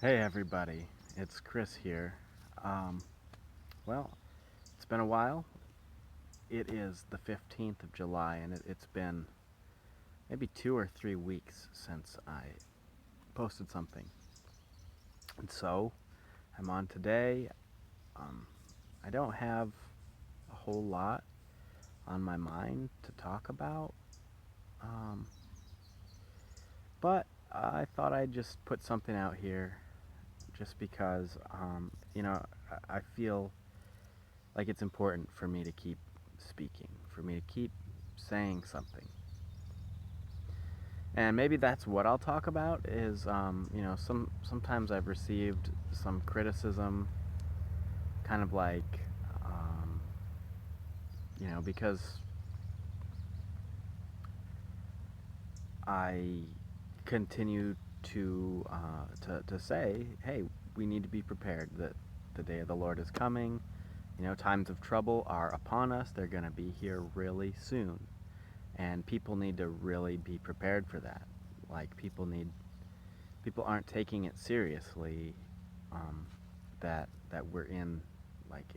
Hey everybody, it's Chris here. Um, well, it's been a while. It is the 15th of July, and it's been maybe 2 or 3 weeks since I posted something. And so, I'm on today. Um, I don't have a whole lot on my mind to talk about, um, but I thought I'd just put something out here just because, I feel like it's important for me to keep speaking, for me to keep saying something. And maybe that's what I'll talk about is, sometimes I've received some criticism, kind of like, um, because I continue to say, hey, we need to be prepared that the day of the Lord is coming. Times of trouble are upon us. They're going to be here really soon. And people need to really be prepared for that. Like people aren't taking it seriously, um, that we're in like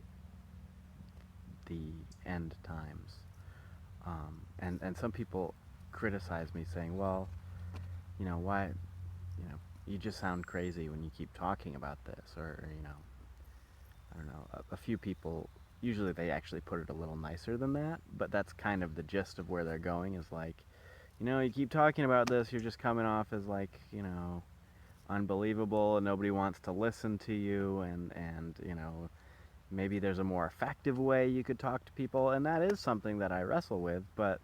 the end times. And some people criticize me saying, well, why, you just sound crazy when you keep talking about this, or I don't know. A few people, usually they actually put it a little nicer than that, but that's kind of the gist of where they're going. Is like, you keep talking about this, you're just coming off as like, unbelievable, and nobody wants to listen to you, and maybe there's a more effective way you could talk to people, and that is something that I wrestle with. But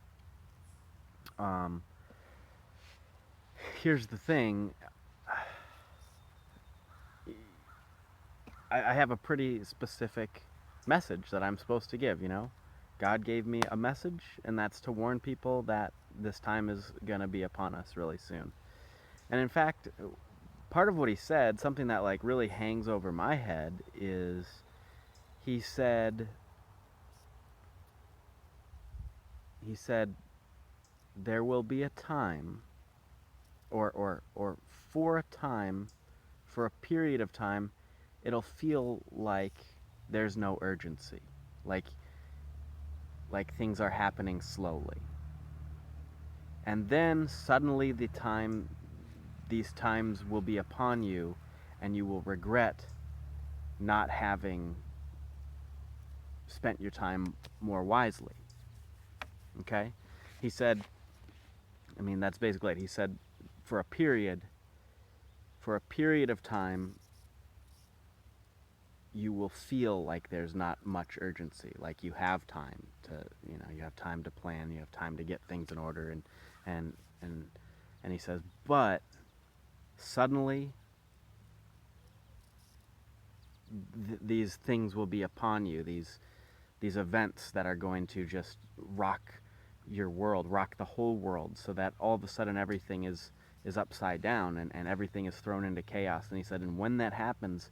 um, here's the thing: I have a pretty specific message that I'm supposed to give. God gave me a message, and that's to warn people that this time is gonna be upon us really soon. And in fact, part of what he said, something that like really hangs over my head, is he said he said there will be a time, or for a time, for a period of time, it'll feel like there's no urgency, like things are happening slowly, and then suddenly these times will be upon you, and you will regret not having spent your time more wisely. Okay, he said. I mean, that's basically it. He said, for a period, for a period of time, you will feel like there's not much urgency. Like you have time to, you have time to plan, you have time to get things in order, and and and he says, but suddenly these things will be upon you. These events that are going to just rock your world, rock the whole world, so that all of a sudden everything is upside down, and everything is thrown into chaos. And he said, and when that happens,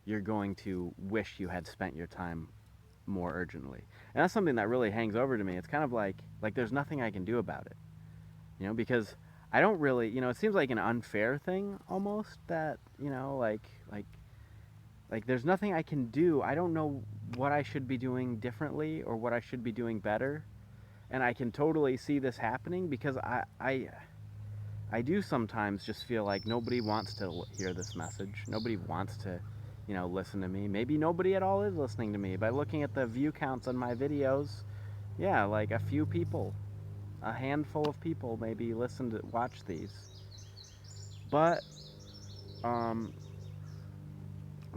you're going to wish you had spent your time more urgently. And that's something that really hangs over to me. It's kind of like there's nothing I can do about it, because I don't really, it seems like an unfair thing almost, that, like there's nothing I can do. I don't know what I should be doing differently or what I should be doing better. And I can totally see this happening because I do sometimes just feel like nobody wants to hear this message. Nobody wants to, listen to me. Maybe nobody at all is listening to me. By looking at the view counts on my videos, yeah, like a few people, a handful of people maybe listen to watch these. But um,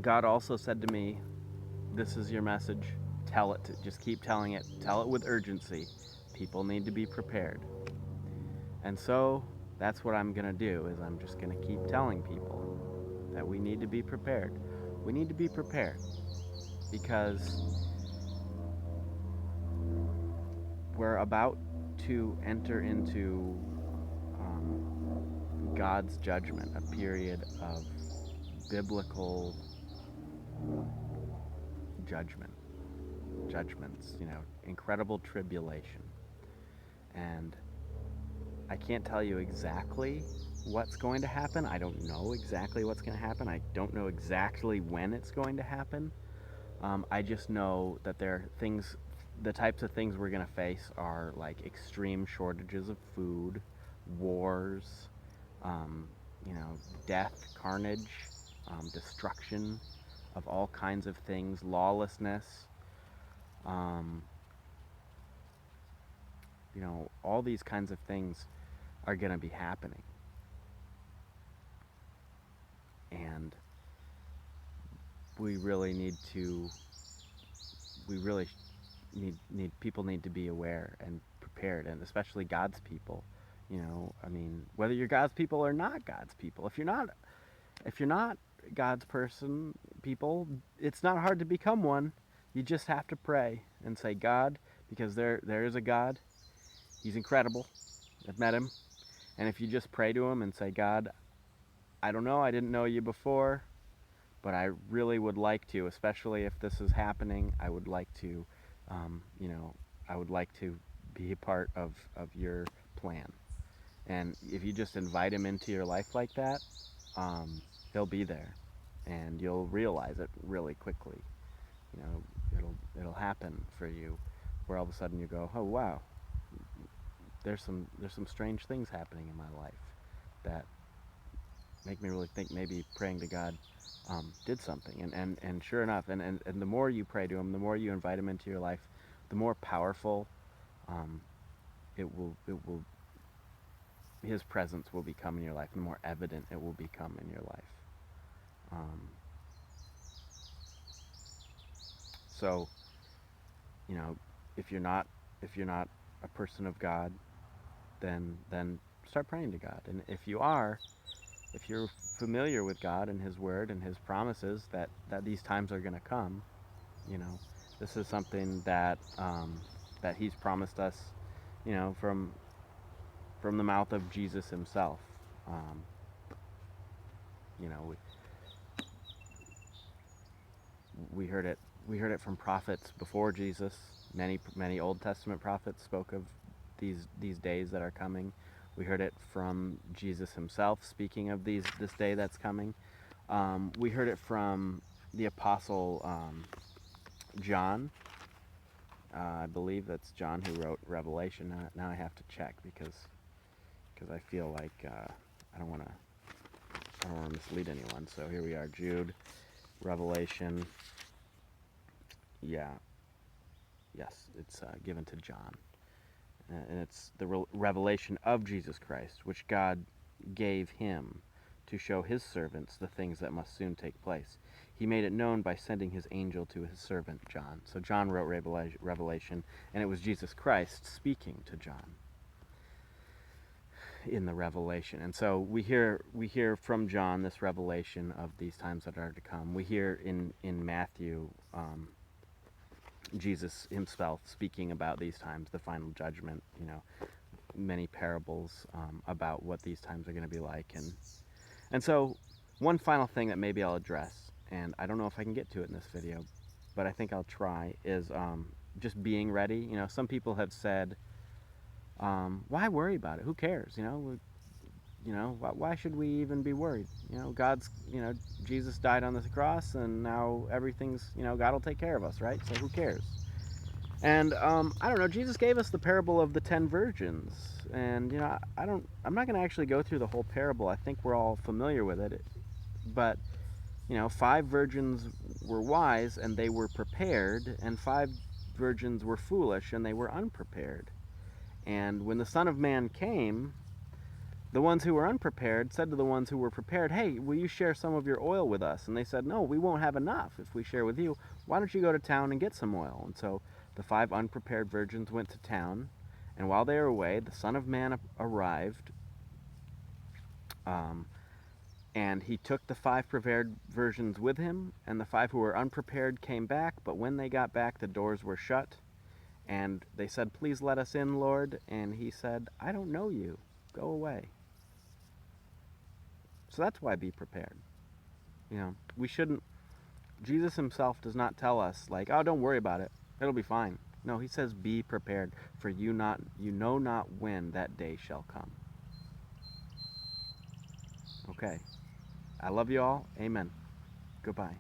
God also said to me, "This is your message. Tell it. Just keep telling it. Tell it with urgency. People need to be prepared." And so that's what I'm gonna do. Is I'm just gonna keep telling people that we need to be prepared. We need to be prepared because we're about to enter into God's judgment, a period of biblical judgment, judgments, incredible tribulation. And I can't tell you exactly what's going to happen. I don't know exactly what's going to happen. I don't know exactly when it's going to happen. I just know that there are things, the types of things we're going to face are like extreme shortages of food, wars, um, you know, death, carnage, destruction of all kinds of things, lawlessness, um, all these kinds of things are going to be happening. And we really need to, we really people need to be aware and prepared, and especially God's people. I mean, whether you're God's people or not God's people, if you're not God's people, it's not hard to become one. You just have to pray and say, God, because there is a God. He's incredible. I've met him. And if you just pray to him and say, God, I don't know, I didn't know you before, but I really would like to, especially if this is happening. I would like to, um, you know, I would like to be a part of your plan. And if you just invite him into your life like that, um, he'll be there, and you'll realize it really quickly. You know, it'll happen for you, where all of a sudden you go, oh wow, there's some strange things happening in my life that make me really think maybe praying to God did something. And sure enough, and the more you pray to him, the more you invite him into your life, the more powerful um, it will his presence will become in your life, the more evident it will become in your life. Um, so you know, if you're not if you're not a person of God, then start praying to God. And if you're familiar with God and His Word and His promises that these times are going to come, you know, this is something that He's promised us, from the mouth of Jesus Himself. Um, you know, we heard it. We heard it from prophets before Jesus. Many Old Testament prophets spoke of these days that are coming. We heard it from Jesus Himself speaking of this day that's coming. We heard it from the Apostle John. I believe that's John who wrote Revelation. Now I have to check because I feel like I don't want to mislead anyone. So here we are, Jude, Revelation. Yeah, yes, it's given to John, and it's the revelation of Jesus Christ, which God gave him to show his servants the things that must soon take place. He made it known by sending his angel to his servant John. So John wrote Revelation, and it was Jesus Christ speaking to John in the Revelation. And so we hear from John this revelation of these times that are to come. We hear in Matthew Jesus himself speaking about these times, the final judgment. Many parables about what these times are going to be like, and so one final thing that maybe I'll address, and I don't know if I can get to it in this video, but I think I'll try, is just being ready. Some people have said, why worry about it? Who cares? Why should we even be worried? Jesus died on this cross, and now everything's, God will take care of us, right? So who cares? And I don't know. Jesus gave us the parable of the 10 virgins, and I'm not going to actually go through the whole parable. I think we're all familiar with it, but 5 virgins were wise and they were prepared, and 5 virgins were foolish and they were unprepared. And when the Son of Man came, the ones who were unprepared said to the ones who were prepared, "Hey, will you share some of your oil with us?" And they said, "No, we won't have enough if we share with you. Why don't you go to town and get some oil?" And so the 5 unprepared virgins went to town, and while they were away, the Son of Man arrived, and he took the 5 prepared virgins with him, and the 5 who were unprepared came back, but when they got back, the doors were shut, and they said, "Please let us in, Lord." And he said, "I don't know you. Go away." So that's why be prepared. We shouldn't, Jesus himself does not tell us, like, "Oh, don't worry about it. It'll be fine." No, he says, "Be prepared, for you know not when that day shall come." okay. I love you all. Amen. Goodbye.